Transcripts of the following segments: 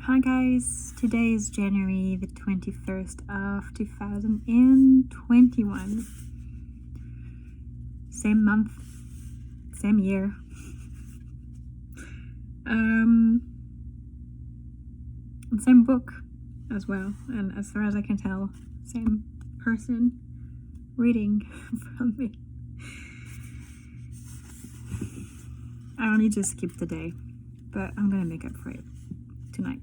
Hi guys, today is January the 21st of 2021. Same month, same year. Same book as well, and as far as I can tell, same person reading from me. I only just skipped the day, but I'm gonna make up for it tonight.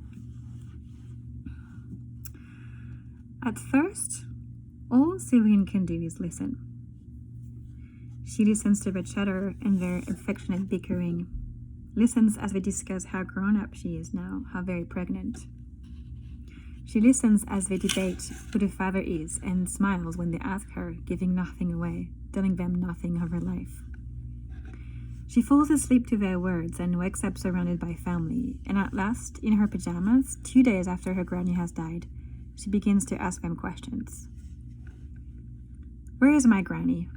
At first, all Celine can do is listen. She listens to their chatter and their affectionate bickering, listens as they discuss how grown-up she is now, how very pregnant. She listens as they debate who the father is and smiles when they ask her, giving nothing away, telling them nothing of her life. She falls asleep to their words and wakes up surrounded by family, and at last, in her pajamas, 2 days after her granny has died, she begins to ask them questions. Where is my granny?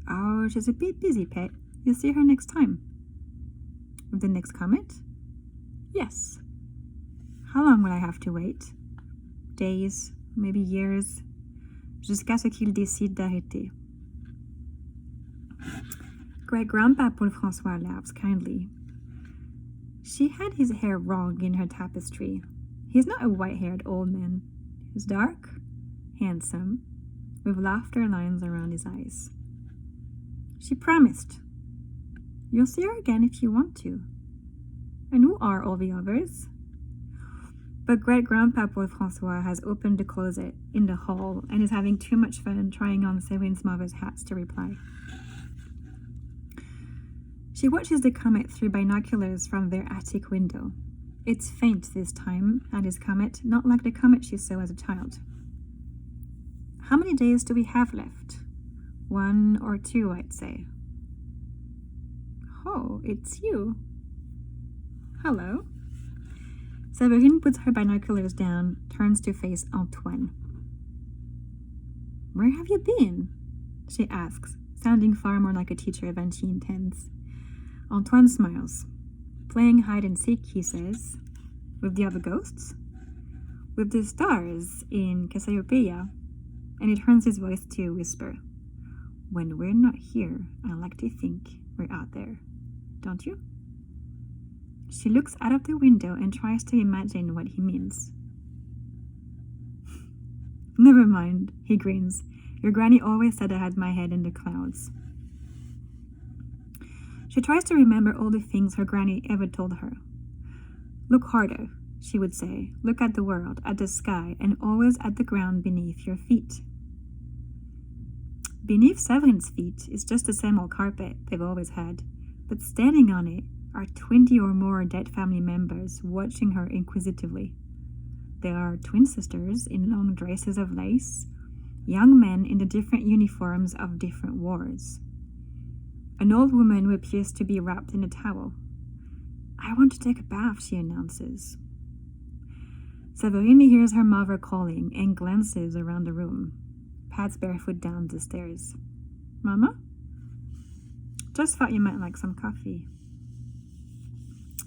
Oh, she's a bit busy, pet. You'll see her next time. With the next comet? Yes. How long will I have to wait? Days, maybe years, jusqu'à ce qu'il décide d'arrêter. Great-grandpa Paul François laughs kindly. She had his hair wrong in her tapestry. He's not a white-haired old man. He's dark, handsome, with laughter lines around his eyes. She promised. You'll see her again if you want to. And who are all the others? But great-grandpa Paul François has opened the closet in the hall and is having too much fun trying on Celine's mother's hats to reply. She watches the comet through binoculars from their attic window. It's faint this time, and his comet, not like the comet she saw as a child. How many days do we have left? 1 or 2, I'd say. Oh, it's you. Hello. Séverine puts her binoculars down, turns to face Antoine. Where have you been? She asks, sounding far more like a teacher than she intends. Antoine smiles. Playing hide and seek, he says. With the other ghosts? With the stars in Cassiopeia. And he turns his voice to a whisper. When we're not here, I like to think we're out there. Don't you? She looks out of the window and tries to imagine what he means. Never mind, he grins. Your granny always said I had my head in the clouds. She tries to remember all the things her granny ever told her. Look harder, she would say. Look at the world, at the sky, and always at the ground beneath your feet. Beneath Severine's feet is just the same old carpet they've always had, but standing on it are 20 or more dead family members watching her inquisitively. There are twin sisters in long dresses of lace, young men in the different uniforms of different wars. An old woman who appears to be wrapped in a towel. I want to take a bath, she announces. Séverine hears her mother calling and glances around the room, pads barefoot down the stairs. Mama? Just thought you might like some coffee.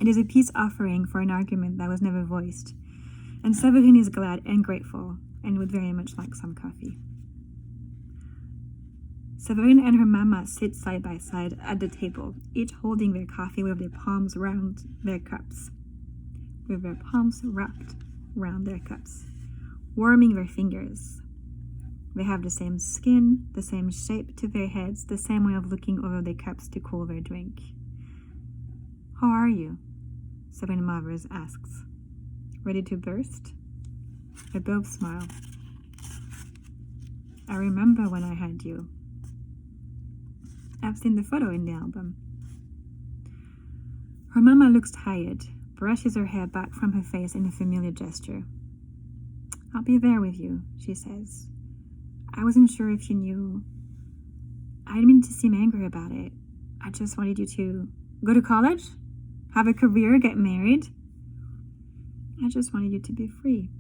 It is a peace offering for an argument that was never voiced, and Séverine is glad and grateful and would very much like some coffee. Séverine and her mama sit side by side at the table, each holding their coffee with their palms round their cups. With their palms wrapped round their cups, warming their fingers. They have the same skin, the same shape to their heads, the same way of looking over their cups to cool their drink. How are you? Séverine Mavers asks. Ready to burst? They both smile. I remember when I had you. I've seen the photo in the album. Her mama looks tired, brushes her hair back from her face in a familiar gesture. I'll be there with you, she says. I wasn't sure if you knew. I didn't mean to seem angry about it. I just wanted you to go to college, have a career, get married. I just wanted you to be free.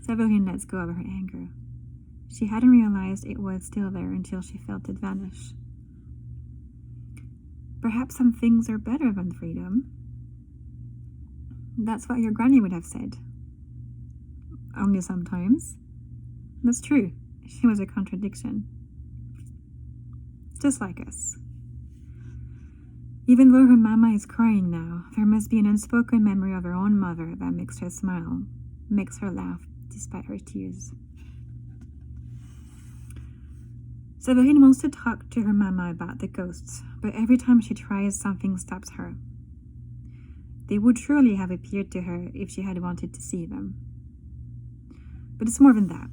Séverine lets go of her anger. She hadn't realized it was still there until she felt it vanish. Perhaps some things are better than freedom. That's what your granny would have said. Only sometimes. That's true. She was a contradiction. Just like us. Even though her mama is crying now, there must be an unspoken memory of her own mother that makes her smile, makes her laugh despite her tears. Séverine wants to talk to her mama about the ghosts, but every time she tries, something stops her. They would surely have appeared to her if she had wanted to see them. But it's more than that.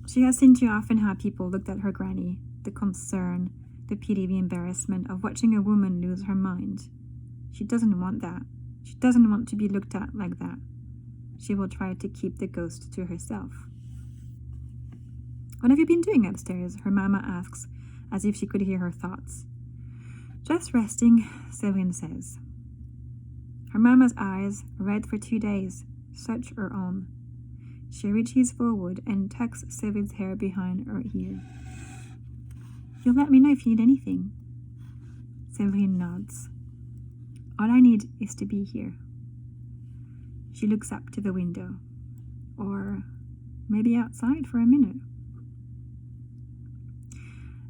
She has seen too often how people looked at her granny, the concern, the pity, the embarrassment of watching a woman lose her mind. She doesn't want that. She doesn't want to be looked at like that. She will try to keep the ghost to herself. What have you been doing upstairs? Her mama asks, as if she could hear her thoughts. Just resting, Séverine says. Her mama's eyes, red for 2 days, search her own. She reaches forward and tucks Séverine's hair behind her ear. You'll let me know if you need anything. Séverine nods. All I need is to be here. She looks up to the window. Or maybe outside for a minute.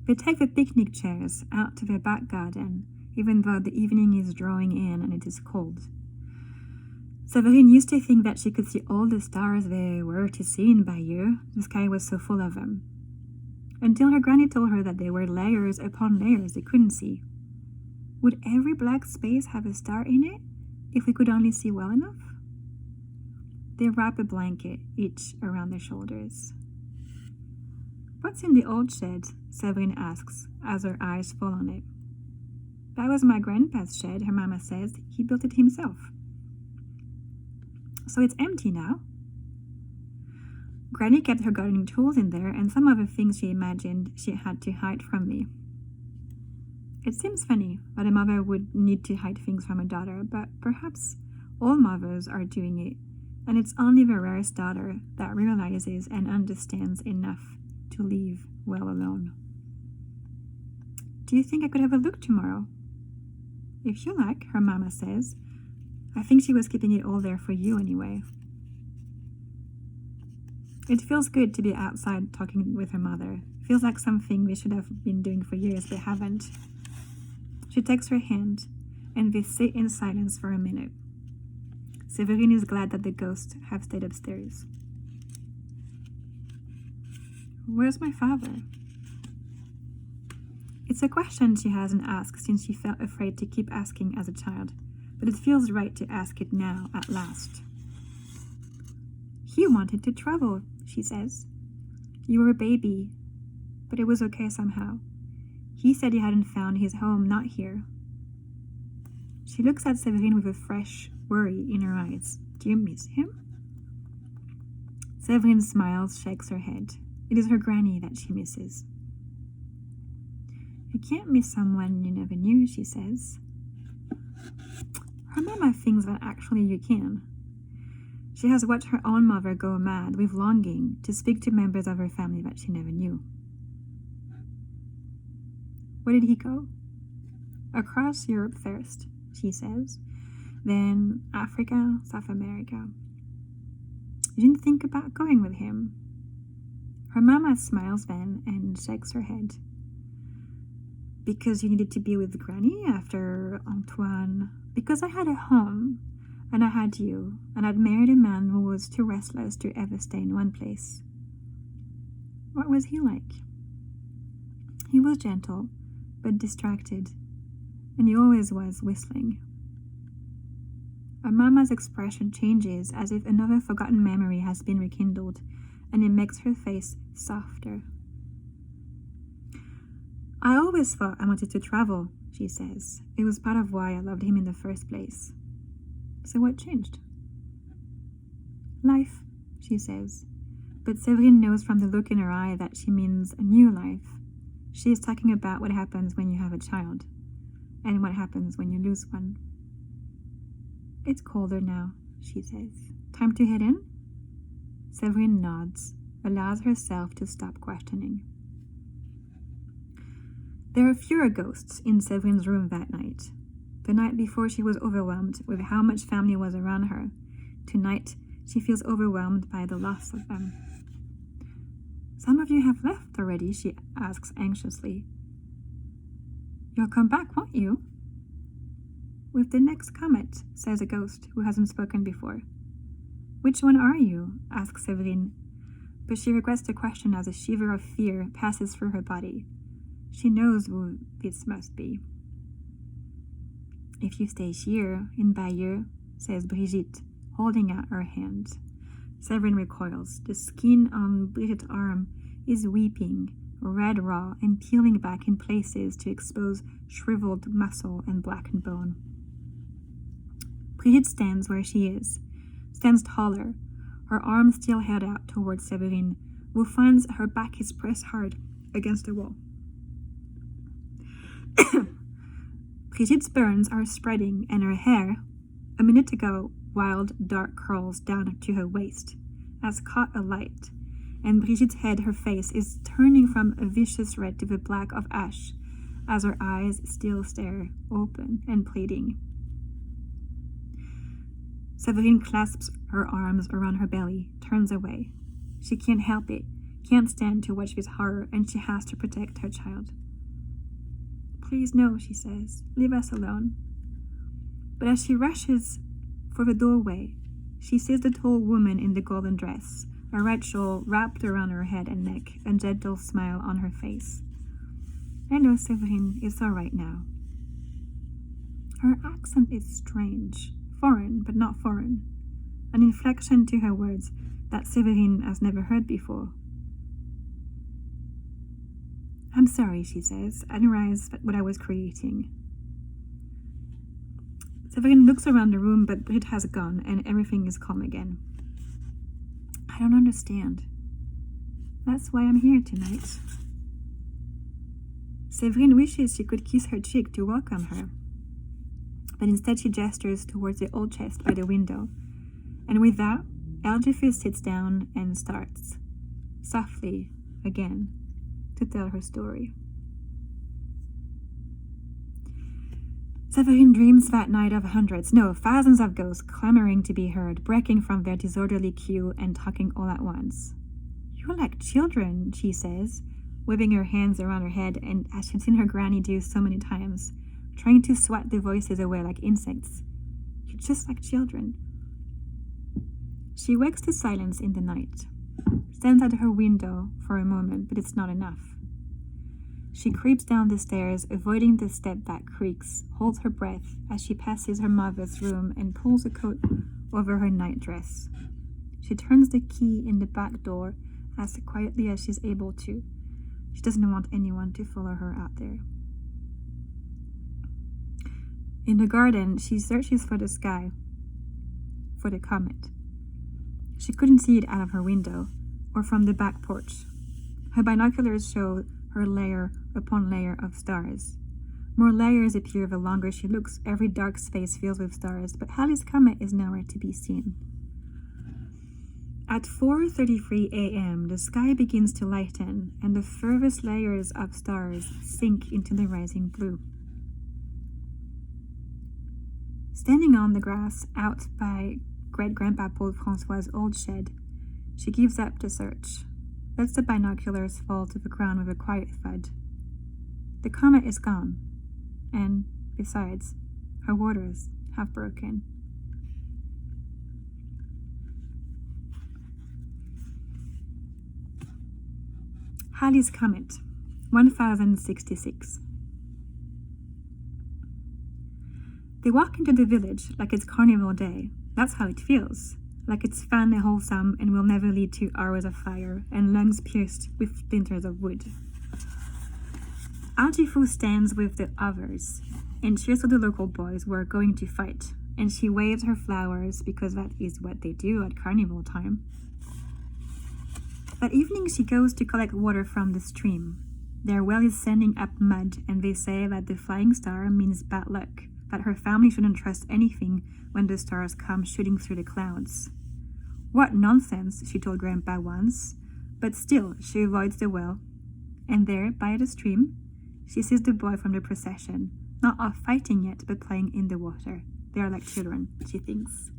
They take the picnic chairs out to their back garden, even though the evening is drawing in and it is cold. Séverine used to think that she could see all the stars there were to see in Bayeux. The sky was so full of them. Until her granny told her that there were layers upon layers they couldn't see. Would every black space have a star in it, if we could only see well enough? They wrap a blanket, each around their shoulders. What's in the old shed? Séverine asks, as her eyes fall on it. That was my grandpa's shed, her mama says. He built it himself. So it's empty now? Granny kept her gardening tools in there and some of the things she imagined she had to hide from me. It seems funny that a mother would need to hide things from a daughter, but perhaps all mothers are doing it, and it's only the rarest daughter that realizes and understands enough to leave well alone. Do you think I could have a look tomorrow? If you like, her mama says. I think she was keeping it all there for you anyway. It feels good to be outside talking with her mother. Feels like something we should have been doing for years but haven't. She takes her hand, and they sit in silence for a minute. Séverine is glad that the ghosts have stayed upstairs. Where's my father? It's a question she hasn't asked since she felt afraid to keep asking as a child, but it feels right to ask it now at last. He wanted to travel, she says. You were a baby, but it was okay somehow. He said he hadn't found his home, not here. She looks at Séverine with a fresh worry in her eyes. Do you miss him? Séverine smiles, shakes her head. It is her granny that she misses. You can't miss someone you never knew, she says. Her mama thinks that actually you can. She has watched her own mother go mad with longing to speak to members of her family that she never knew. Where did he go? Across Europe first, she says. Then Africa, South America. You didn't think about going with him? Her mama smiles then and shakes her head. Because you needed to be with Granny after Antoine. Because I had a home, and I had you, and I'd married a man who was too restless to ever stay in one place. What was he like? He was gentle, but distracted, and he always was whistling. Our mama's expression changes as if another forgotten memory has been rekindled, and it makes her face softer. I always thought I wanted to travel, she says. It was part of why I loved him in the first place. So what changed? Life, she says. But Séverine knows from the look in her eye that she means a new life. She is talking about what happens when you have a child, and what happens when you lose one. It's colder now, she says. Time to head in? Séverine nods, allows herself to stop questioning. There are fewer ghosts in Séverine's room that night. The night before she was overwhelmed with how much family was around her. Tonight, she feels overwhelmed by the loss of them. Some of you have left already, she asks anxiously. You'll come back, won't you? With the next comet, says a ghost who hasn't spoken before. Which one are you? Asks Severine, but she regrets the question as a shiver of fear passes through her body. She knows who this must be. If you stay here, in Bayeux, says Brigitte, holding out her hand. Severine recoils. The skin on Brigitte's arm is weeping, red raw, and peeling back in places to expose shriveled muscle and blackened bone. Brigitte stands where she is, stands taller, her arm still held out towards Severine, who finds her back is pressed hard against the wall. Brigitte's burns are spreading, and her hair, a minute ago wild dark curls down to her waist, has caught alight, and Brigitte's head, her face, is turning from a vicious red to the black of ash, as her eyes still stare, open and pleading. Severine clasps her arms around her belly, turns away. She can't help it, can't stand to watch this horror, and she has to protect her child. Please no, she says, leave us alone. But as she rushes for the doorway, she sees the tall woman in the golden dress, a red shawl wrapped around her head and neck, a gentle smile on her face. Hello, Severine, it's all right now. Her accent is strange, foreign, but not foreign, an inflection to her words that Severine has never heard before. I'm sorry, she says. I didn't realize what I was creating. Severine looks around the room, but Brigitte has gone, and everything is calm again. I don't understand. That's why I'm here tonight. Severine wishes she could kiss her cheek to welcome her, but instead she gestures towards the old chest by the window, and with that, Algefus sits down and starts, softly, again, to tell her story. Severine dreams that night of hundreds, no, thousands of ghosts clamoring to be heard, breaking from their disorderly queue and talking all at once. You're like children, she says, waving her hands around her head, and as she'd seen her granny do so many times, trying to swat the voices away like insects. You're just like children. She wakes to silence in the night, stands at her window for a moment, but it's not enough. She creeps down the stairs, avoiding the step that creaks, holds her breath as she passes her mother's room and pulls a coat over her nightdress. She turns the key in the back door as quietly as she's able to. She doesn't want anyone to follow her out there. In the garden, she searches for the sky, for the comet. She couldn't see it out of her window or from the back porch. Her binoculars show her layer upon layer of stars. More layers appear the longer she looks. Every dark space fills with stars, but Halley's comet is nowhere to be seen. At 4:33 a.m., the sky begins to lighten, and the furthest layers of stars sink into the rising blue. Standing on the grass out by Great-Grandpa Paul Francois' old shed, she gives up the search, lets the binoculars fall to the ground with a quiet thud. The comet is gone, and, besides, her waters have broken. Halley's Comet, 1066. They walk into the village like it's carnival day. That's how it feels, like it's fun and wholesome and will never lead to hours of fire and lungs pierced with splinters of wood. Algifu stands with the others and cheers to the local boys who are going to fight, and she waves her flowers because that is what they do at carnival time. That evening she goes to collect water from the stream. Their well is sending up mud, and they say that the flying star means bad luck, that her family shouldn't trust anything when the stars come shooting through the clouds. What nonsense, she told Grandpa once, but still she avoids the well. And there, by the stream, she sees the boy from the procession, Not off fighting yet, but playing in the water. They are like children, she thinks.